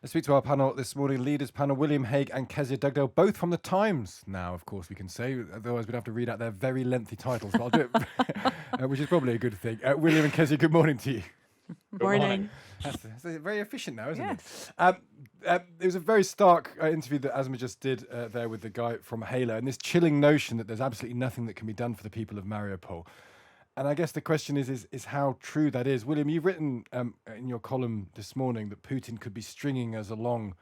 Let's speak to our panel this morning. Leaders panel, William Hague and Kezia Dugdale, both from the Times now, of course, we can say. Otherwise, we'd have to read out their very lengthy titles, but I'll do it, which is probably a good thing. William and Kezia, good morning to you. Good morning. That's very efficient now, isn't Yes. it? It was a very stark interview that Asma just did there with the guy from Halo, and this chilling notion that there's absolutely nothing that can be done for the people of Mariupol. And I guess the question is how true that is. William, you've written in your column this morning that Putin could be stringing us along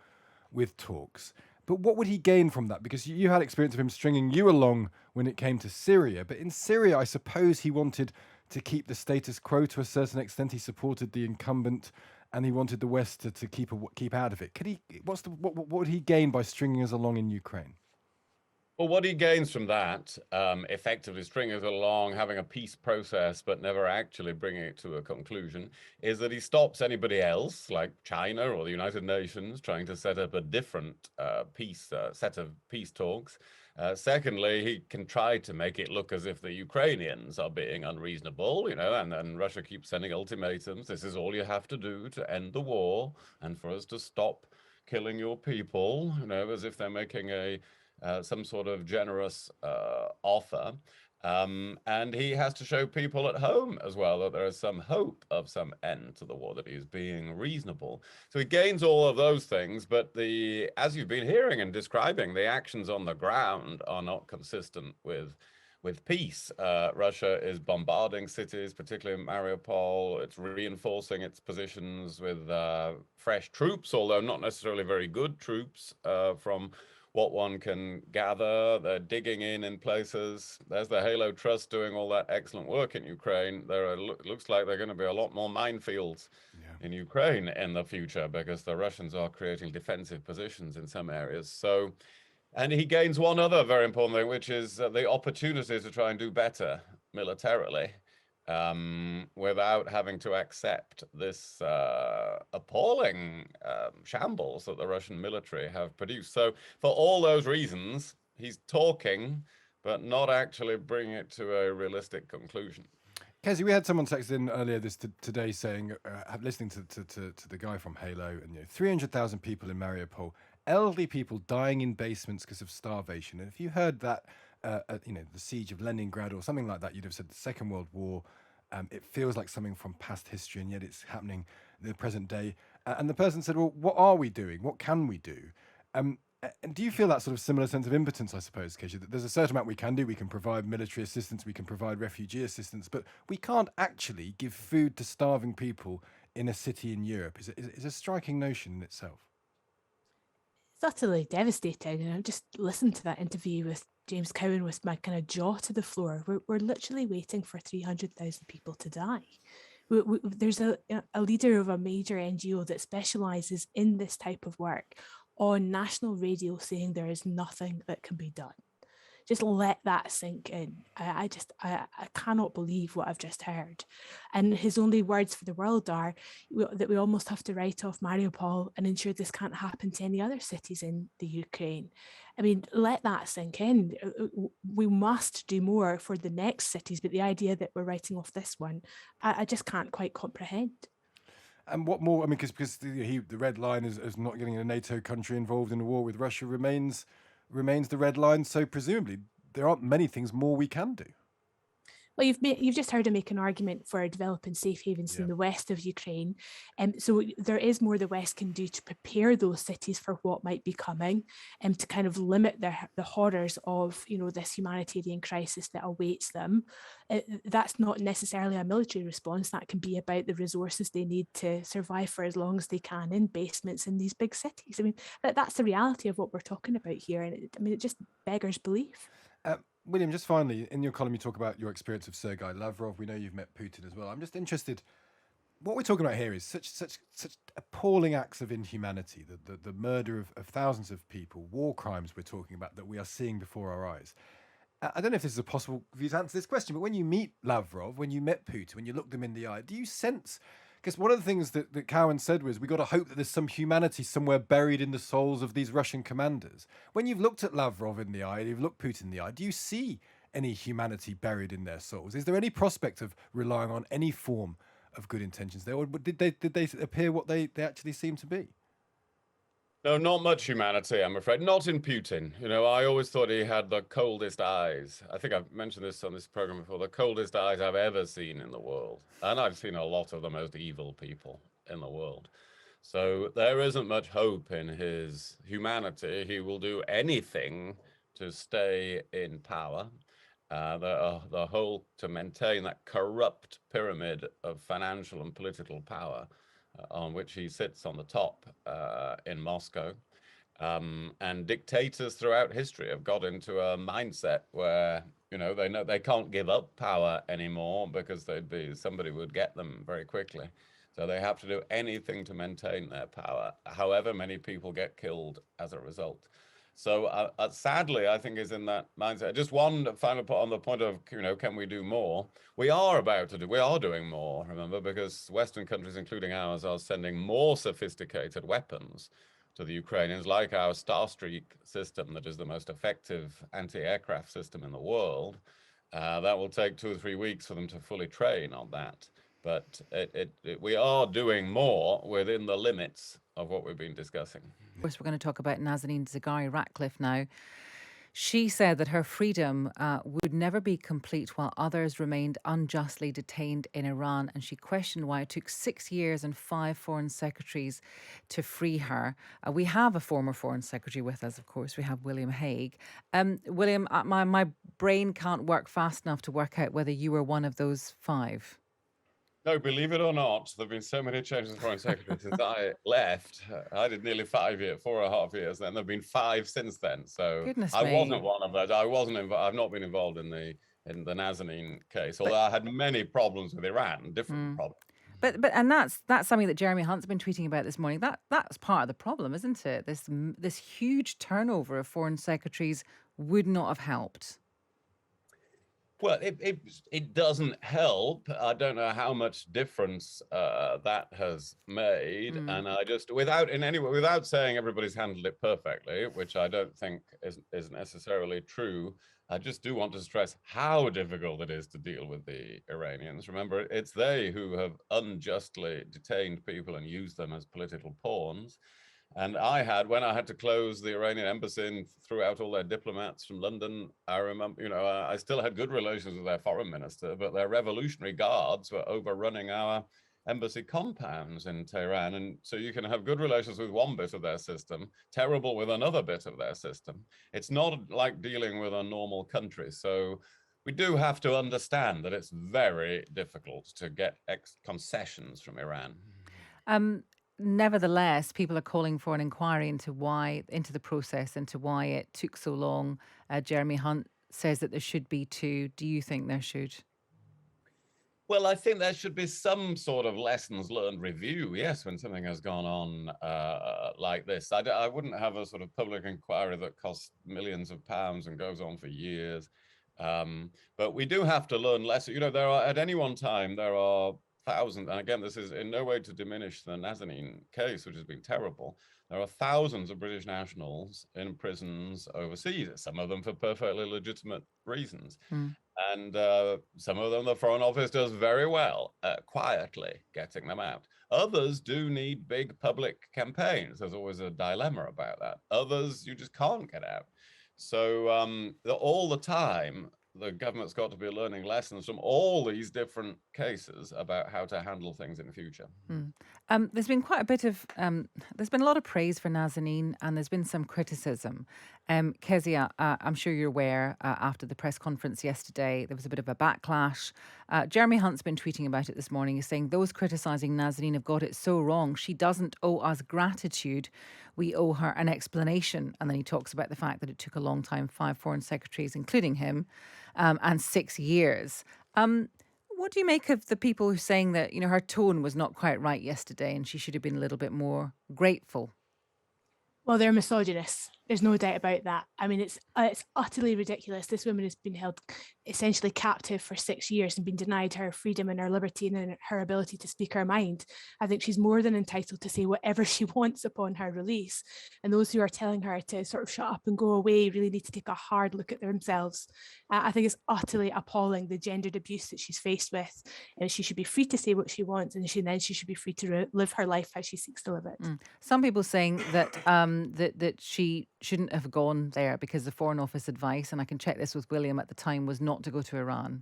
with talks. But what would he gain from that? Because you had experience of him stringing you along when it came to Syria. But in Syria, I suppose he wanted to keep the status quo to a certain extent. He supported the incumbent, and he wanted the West to keep out of it. What would he gain by stringing us along in Ukraine? Well, what he gains from that, effectively stringing it along, having a peace process, but never actually bringing it to a conclusion, is that he stops anybody else, like China or the United Nations, trying to set up a different set of peace talks. Secondly, he can try to make it look as if the Ukrainians are being unreasonable, and Russia keeps sending ultimatums. This is all you have to do to end the war and for us to stop killing your people, as if they're making some sort of generous offer. And he has to show people at home as well that there is some hope of some end to the war, that he's being reasonable. So he gains all of those things, but as you've been hearing and describing, the actions on the ground are not consistent with peace. Russia is bombarding cities, particularly in Mariupol. It's reinforcing its positions with fresh troops, although not necessarily very good troops from what one can gather. They're digging in places. There's the Halo Trust doing all that excellent work in Ukraine. Looks like there are going to be a lot more minefields in Ukraine in the future, because the Russians are creating defensive positions in some areas. And he gains one other very important thing, which is the opportunity to try and do better militarily, without having to accept this appalling shambles that the Russian military have produced. So for all those reasons, he's talking, but not actually bringing it to a realistic conclusion. Kezia, we had someone text in earlier today saying, listening to the guy from Halo, and 300,000 people in Mariupol, elderly people dying in basements because of starvation. And if you heard that, the siege of Leningrad or something like that, you'd have said the Second World War. It feels like something from past history, and yet it's happening in the present day. And the person said, well, what are we doing? What can we do? And do you feel that sort of similar sense of impotence, I suppose, Kezia, that there's a certain amount we can do? We can provide military assistance, we can provide refugee assistance, but we can't actually give food to starving people in a city in Europe. It's a striking notion in itself. It's utterly devastating. And I just listened to that interview with James Cowan with my kind of jaw to the floor. We're literally waiting for 300,000 people to die. There's a leader of a major NGO that specialises in this type of work on national radio saying there is nothing that can be done. Just let that sink in. I cannot believe what I've just heard. And his only words for the world are that we almost have to write off Mariupol and ensure this can't happen to any other cities in the Ukraine. I mean, let that sink in. We must do more for the next cities, but the idea that we're writing off this one, I just can't quite comprehend. And what more? I mean, because the red line is not getting a NATO country involved in a war with Russia remains the red line. So presumably there aren't many things more we can do. Well, you've just heard him make an argument for developing safe havens in the west of Ukraine. So there is more the West can do to prepare those cities for what might be coming, and to kind of limit the horrors of this humanitarian crisis that awaits them. That's not necessarily a military response. That can be about the resources they need to survive for as long as they can in basements in these big cities. I mean, that's the reality of what we're talking about here. And it just beggars belief. William, just finally, in your column, you talk about your experience of Sergei Lavrov. We know you've met Putin as well. I'm just interested. What we're talking about here is such appalling acts of inhumanity, the murder of thousands of people, war crimes we're talking about that we are seeing before our eyes. I don't know if this is possible for you to answer this question, but when you meet Lavrov, when you met Putin, when you look them in the eye, do you sense... Because one of the things that Cowan said was, we got to hope that there's some humanity somewhere buried in the souls of these Russian commanders. When you've looked at Lavrov in the eye, you've looked Putin in the eye, do you see any humanity buried in their souls? Is there any prospect of relying on any form of good intentions there, or did they appear what they actually seem to be? No, not much humanity, I'm afraid. Not in Putin. You know, I always thought he had the coldest eyes. I think I've mentioned this on this program before, the coldest eyes I've ever seen in the world. And I've seen a lot of the most evil people in the world. So there isn't much hope in his humanity. He will do anything to stay in power. The whole to maintain that corrupt pyramid of financial and political power on which he sits on the top in Moscow. And dictators throughout history have got into a mindset where, you know they can't give up power anymore because somebody would get them very quickly. So they have to do anything to maintain their power, however many people get killed as a result. So sadly, I think is in that mindset. Just one final point on the point of, can we do more? We are doing more, remember, because Western countries, including ours, are sending more sophisticated weapons to the Ukrainians, like our Starstreak system, that is the most effective anti-aircraft system in the world. That will take 2 or 3 weeks for them to fully train on that. But we are doing more within the limits of what we've been discussing. Of course, we're going to talk about Nazanin Zaghari-Ratcliffe now. She said that her freedom would never be complete while others remained unjustly detained in Iran. And she questioned why it took 6 years and 5 foreign secretaries to free her. We have a former foreign secretary with us, of course. We have William Hague. William, my brain can't work fast enough to work out whether you were one of those 5. No, believe it or not, there have been so many changes in foreign secretary since I left. I did nearly 4.5 years, then there have been 5 since then. So Goodness I me. wasn't one of those. I've not been involved in the Nazanin case, although I had many problems with Iran, different problems. But that's something that Jeremy Hunt's been tweeting about this morning. That's part of the problem, isn't it? This huge turnover of foreign secretaries would not have helped. Well, it doesn't help. I don't know how much difference that has made, and I just without saying everybody's handled it perfectly, which I don't think is necessarily true. I just do want to stress how difficult it is to deal with the Iranians. Remember, it's they who have unjustly detained people and used them as political pawns. And when I had to close the Iranian embassy and threw out all their diplomats from London, I remember, I still had good relations with their foreign minister, but their revolutionary guards were overrunning our embassy compounds in Tehran. And so you can have good relations with one bit of their system, terrible with another bit of their system. It's not like dealing with a normal country. So we do have to understand that it's very difficult to get concessions from Iran. Nevertheless, people are calling for an inquiry into the process, into why it took so long. Jeremy Hunt says that there should be 2. Do you think there should? Well, I think there should be some sort of lessons learned review, yes, when something has gone on like this. I wouldn't have a sort of public inquiry that costs millions of pounds and goes on for years. But we do have to learn lessons. At any one time, there are thousands, and again, this is in no way to diminish the Nazanin case, which has been terrible. There are thousands of British nationals in prisons overseas, some of them for perfectly legitimate reasons. And some of them, the Foreign Office does very well quietly getting them out. Others do need big public campaigns. There's always a dilemma about that. Others, you just can't get out. So all the time, the government's got to be learning lessons from all these different cases about how to handle things in the future. There's been quite a bit of, there's been a lot of praise for Nazanin, and there's been some criticism. Kezia, I'm sure you're aware, after the press conference yesterday, there was a bit of a backlash. Jeremy Hunt's been tweeting about it this morning. He's saying those criticising Nazanin have got it so wrong. She doesn't owe us gratitude. We owe her an explanation. And then he talks about the fact that it took a long time, 5 foreign secretaries, including him, and 6 years. What do you make of the people who are saying that, her tone was not quite right yesterday and she should have been a little bit more grateful? Well, they're misogynists. There's no doubt about that. I mean, it's utterly ridiculous. This woman has been held essentially captive for 6 years and been denied her freedom and her liberty and her ability to speak her mind. I think she's more than entitled to say whatever she wants upon her release. And those who are telling her to sort of shut up and go away really need to take a hard look at themselves. I think it's utterly appalling, the gendered abuse that she's faced with. And she should be free to say what she wants, and she should be free to live her life how she seeks to live it. Some people saying that that she shouldn't have gone there because the Foreign Office advice, and I can check this with William at the time, was not to go to Iran.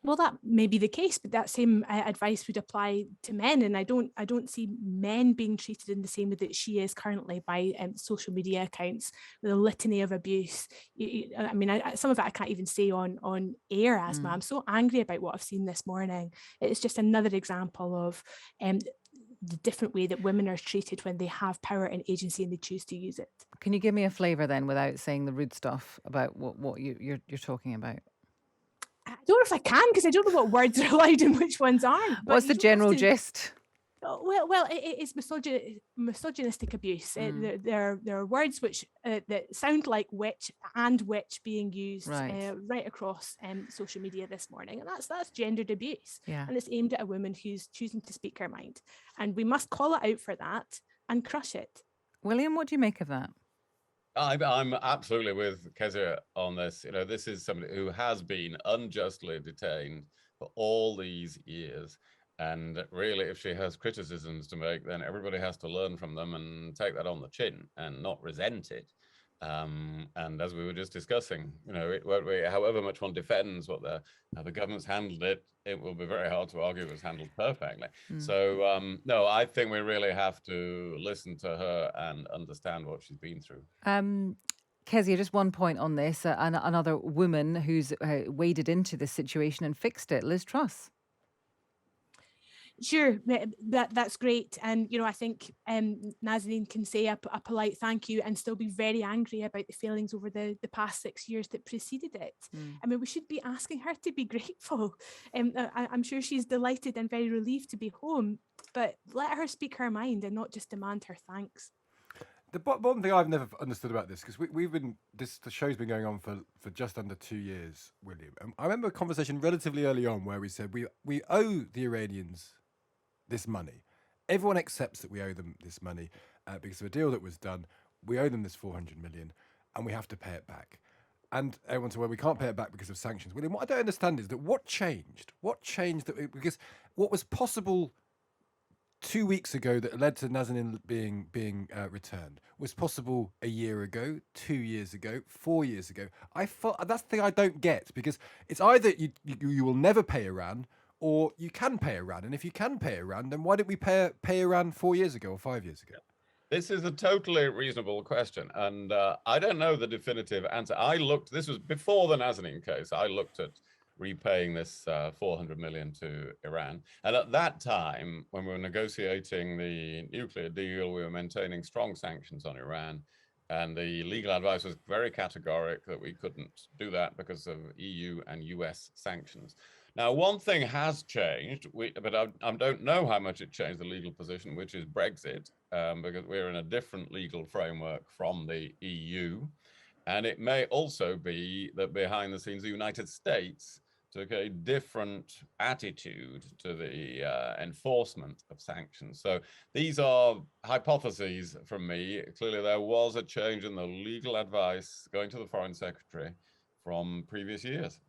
Well, that may be the case, but that same advice would apply to men, and I don't see men being treated in the same way that she is currently by social media accounts with a litany of abuse. I mean, some of it I can't even say on air, Asma. I'm so angry about what I've seen this morning. It's just another example of the different way that women are treated when they have power and agency and they choose to use it. Can you give me a flavour then, without saying the rude stuff about what you're talking about? I don't know if I can, because I don't know what words are allowed and which ones aren't. What's the general gist? Well, it's misogynistic abuse. There are words which that sound like witch being used right across social media this morning, and that's gendered abuse. Yeah. And it's aimed at a woman who's choosing to speak her mind, and we must call it out for that and crush it. William, what do you make of that? I'm absolutely with Kezia on this. This is somebody who has been unjustly detained for all these years. And really, if she has criticisms to make, then everybody has to learn from them and take that on the chin and not resent it. And as we were just discussing, it won't be, however much one defends how the government's handled it, it will be very hard to argue it was handled perfectly. So, no, I think we really have to listen to her and understand what she's been through. Kezia, just one point on this. Another woman who's waded into this situation and fixed it, Liz Truss. Sure, that's great. And, I think Nazanin can say a polite thank you and still be very angry about the failings over the past 6 years that preceded it. I mean, we should be asking her to be grateful. I'm sure she's delighted and very relieved to be home, but let her speak her mind and not just demand her thanks. The one thing I've never understood about this, because the show's been going on for just under 2 years, William. I remember a conversation relatively early on where we said we owe the Iranians this money. Everyone accepts that we owe them this money because of a deal that was done. We owe them this 400 million and we have to pay it back. And everyone said, well, we can't pay it back because of sanctions. William, what I don't understand is that what changed? Because what was possible 2 weeks ago that led to Nazanin being returned was possible a year ago, 2 years ago, 4 years ago. That's the thing I don't get, because it's either you will never pay Iran, or you can pay Iran. And if you can pay Iran, then why didn't we pay Iran 4 years ago or 5 years ago? This is a totally reasonable question. And I don't know the definitive answer. This was before the Nazanin case. I looked at repaying this 400 million to Iran. And at that time, when we were negotiating the nuclear deal, we were maintaining strong sanctions on Iran. And the legal advice was very categoric that we couldn't do that because of EU and US sanctions. Now, one thing has changed, but I don't know how much it changed the legal position, which is Brexit, because we're in a different legal framework from the EU. And it may also be that behind the scenes, the United States took a different attitude to the enforcement of sanctions. So these are hypotheses from me. Clearly, there was a change in the legal advice going to the Foreign Secretary from previous years.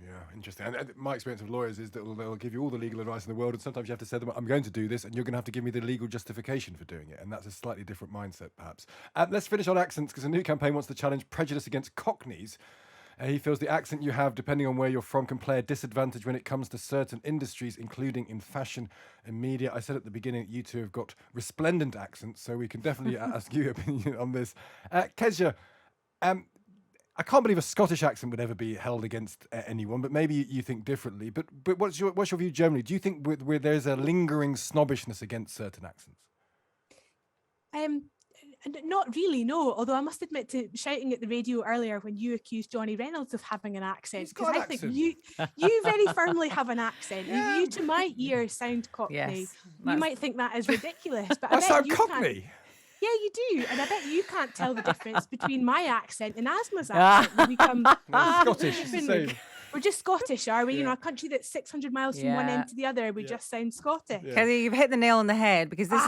Yeah, interesting. And my experience of lawyers is that they'll give you all the legal advice in the world, and sometimes you have to say to them, I'm going to do this, and you're going to have to give me the legal justification for doing it. And that's a slightly different mindset, perhaps. Let's finish on accents, because a new campaign wants to challenge prejudice against Cockneys. He feels the accent you have, depending on where you're from, can play a disadvantage when it comes to certain industries, including in fashion and media. I said at the beginning that you two have got resplendent accents, so we can definitely ask your opinion on this. Kezia, I can't believe a Scottish accent would ever be held against anyone, but maybe you think differently. But what's your whew generally? Do you think where there's a lingering snobbishness against certain accents? Not really, no. Although I must admit to shouting at the radio earlier when you accused Johnny Reynolds of having an accent, because I think you very firmly have an accent. Yeah. You to my ear sound Cockney. Yes, you might think that is ridiculous, but I sound Cockney. Yeah, you do. And I bet you can't tell the difference between my accent and Asma's accent. When we come Scottish, it's the same. We're just Scottish, are we? You know, a country that's 600 miles from one end to the other, we just sound Scottish. Yeah. Kezia, you've hit the nail on the head, because this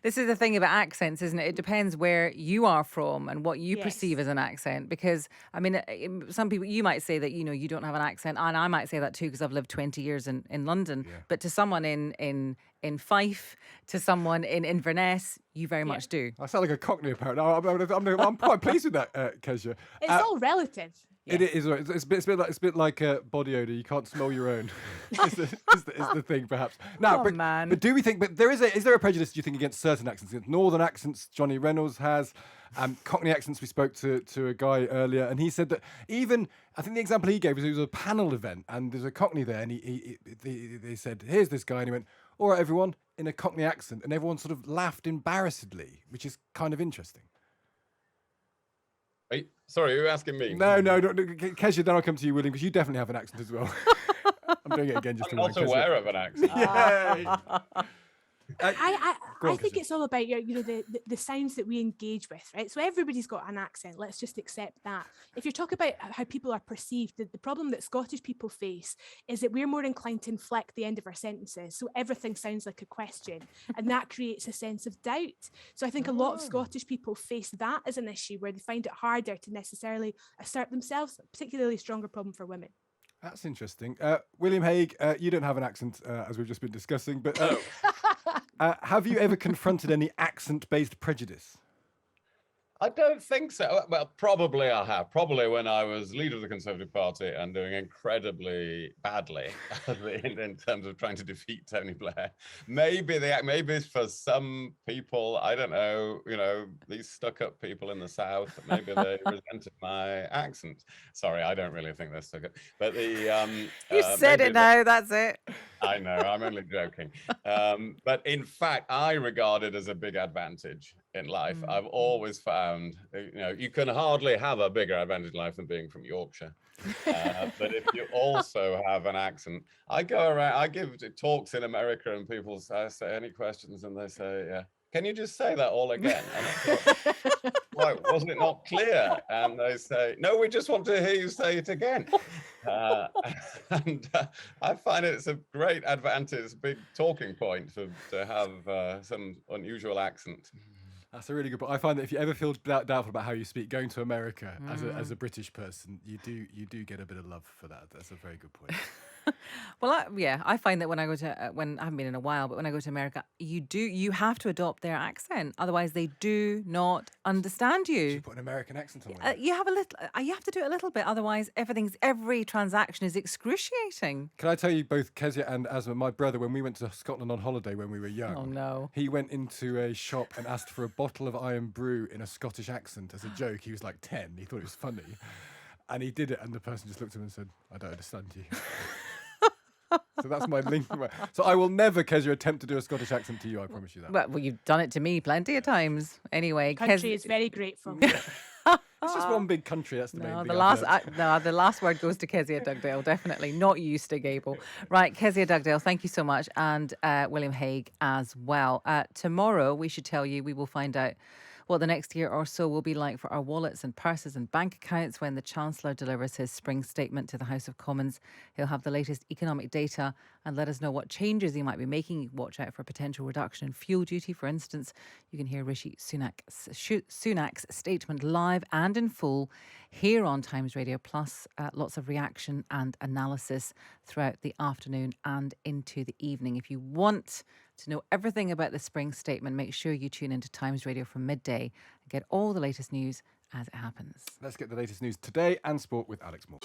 this is the thing about accents, isn't it? It depends where you are from and what you perceive as an accent. Because I mean, some people, you might say that, you know, you don't have an accent, and I might say that too because I've lived 20 years in London. Yeah. But to someone in Fife, to someone in Inverness, you very much do. I sound like a Cockney, apparently. I'm quite pleased with that, Kezia. It's all relative. Yeah. It is. It's a bit like body odor. You can't smell your own. is the thing, perhaps. Now, but do we think? But is there a prejudice, do you think, against certain accents? Against northern accents, Johnny Reynolds has. Cockney accents. We spoke to a guy earlier, and he said that even, I think the example he gave was it was a panel event, and there's a Cockney there, and they said, "Here's this guy," and he went, "All right, everyone," in a Cockney accent, and everyone sort of laughed embarrassedly, which is kind of interesting. Sorry, are you asking me? No, Kezia, then I'll come to you, William, because you definitely have an accent as well. I'm doing it again just I'm to not aware of an accent. I think it's all about the sounds that we engage with, right? So everybody's got an accent. Let's just accept that. If you're talking about how people are perceived, the problem that Scottish people face is that we're more inclined to inflect the end of our sentences, so everything sounds like a question, and that creates a sense of doubt. So I think a lot of Scottish people face that as an issue, where they find it harder to necessarily assert themselves. A particularly stronger problem for women. That's interesting. William Hague, you don't have an accent, as we've just been discussing, but have you ever confronted any accent-based prejudice? I don't think so. Well, probably I have. Probably when I was leader of the Conservative Party and doing incredibly badly in terms of trying to defeat Tony Blair. Maybe for some people, I don't know, these stuck-up people in the South, maybe they resented my accent. Sorry, I don't really think they're stuck-up. But you said it now, that's it. I know, I'm only joking. But in fact, I regard it as a big advantage in life. I've always found, you can hardly have a bigger advantage in life than being from Yorkshire. But if you also have an accent, I go around, I give talks in America, and people say any questions, and they say, can you just say that all again? And I thought, why, wasn't it not clear? And they say, no, we just want to hear you say it again. And I find it's a great advantage, big talking point to have some unusual accent. That's a really good point. I find that if you ever feel doubtful about how you speak, going to America as a British person, you do get a bit of love for that. That's a very good point. Well, I find that when I go to, when I haven't been in a while, but when I go to America, you have to adopt their accent. Otherwise, they do not understand you. You put an American accent on. You have to do it a little bit. Otherwise, every transaction is excruciating. Can I tell you, both Kezia and Asma, my brother, when we went to Scotland on holiday when we were young, oh no, he went into a shop and asked for a bottle of Iron Brew in a Scottish accent as a joke. He was like 10. He thought it was funny. And he did it, and the person just looked at him and said, I don't understand you. So that's my link. So I will never, Kezia, attempt to do a Scottish accent to you, I promise you that. Well, you've done it to me plenty of times. Anyway, the country is very grateful. It's just one big country, that's the main thing. The last word goes to Kezia Dugdale, definitely, not you, Stig Abel. Right, Kezia Dugdale, thank you so much, and William Hague as well. Tomorrow, we should tell you, we will find out what the next year or so will be like for our wallets and purses and bank accounts when the Chancellor delivers his spring statement to the House of Commons. He'll have the latest economic data and let us know what changes he might be making. Watch out for potential reduction in fuel duty, for instance. You can hear Rishi Sunak's statement live and in full here on Times Radio, plus lots of reaction and analysis throughout the afternoon and into the evening. If you want to know everything about the spring statement, make sure you tune into Times Radio from midday and get all the latest news as it happens. Let's get the latest news today and sport with Alex Moore.